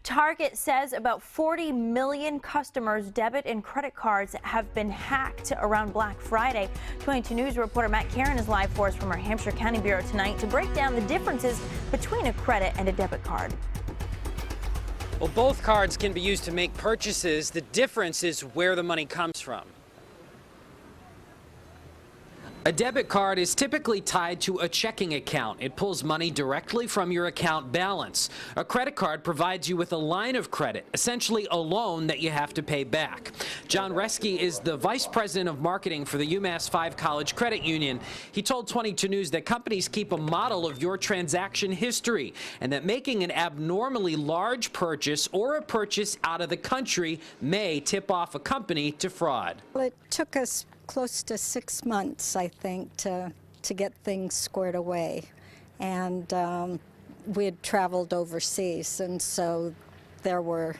Target says about 40 million customers' debit and credit cards have been hacked around Black Friday. 22 News reporter Matt Karen is live for us from our Hampshire County Bureau tonight to break down the differences between a credit and a debit card. Well, both cards can be used to make purchases. The difference is where the money comes from. A debit card is typically tied to a checking account. It pulls money directly from your account balance. A credit card provides you with a line of credit, essentially a loan that you have to pay back. John Reske is the vice president of marketing for the UMass 5 College Credit Union. He told 22 News that companies keep a model of your transaction history and that making an abnormally large purchase or a purchase out of the country may tip off a company to fraud. Well, it took us close to 6 months, I think, to get things squared away. And we had traveled overseas, and so there were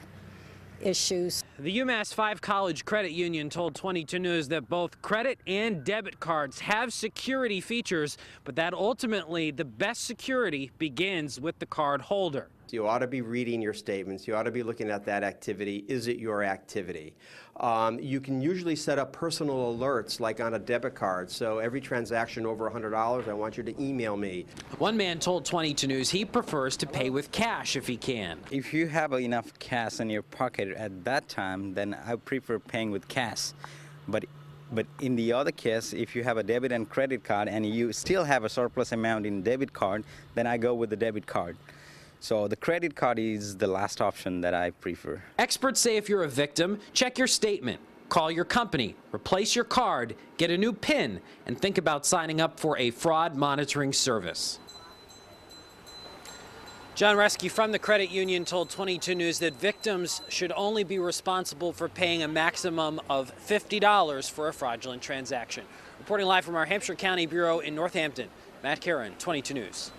issues. The UMass 5 College Credit Union told 22 News that both credit and debit cards have security features, but that ultimately the best security begins with the card holder. You ought to be reading your statements. You ought to be looking at that activity. Is it your activity? You can usually set up personal alerts like on a debit card. So every transaction over $100, I want you to email me. One man told 22 News he prefers to pay with cash if he can. If you have enough cash in your pocket at that time, then I prefer paying with cash. But in the other case, if you have a debit and credit card and you still have a surplus amount in debit card, then I go with the debit card. So the credit card is the last option that I prefer. Experts say if you're a victim, check your statement, call your company, replace your card, get a new PIN, and think about signing up for a fraud monitoring service. John Reske from the credit union told 22 News that victims should only be responsible for paying a maximum of $50 for a fraudulent transaction. Reporting live from our Hampshire County Bureau in Northampton, Matt Karen, 22 News.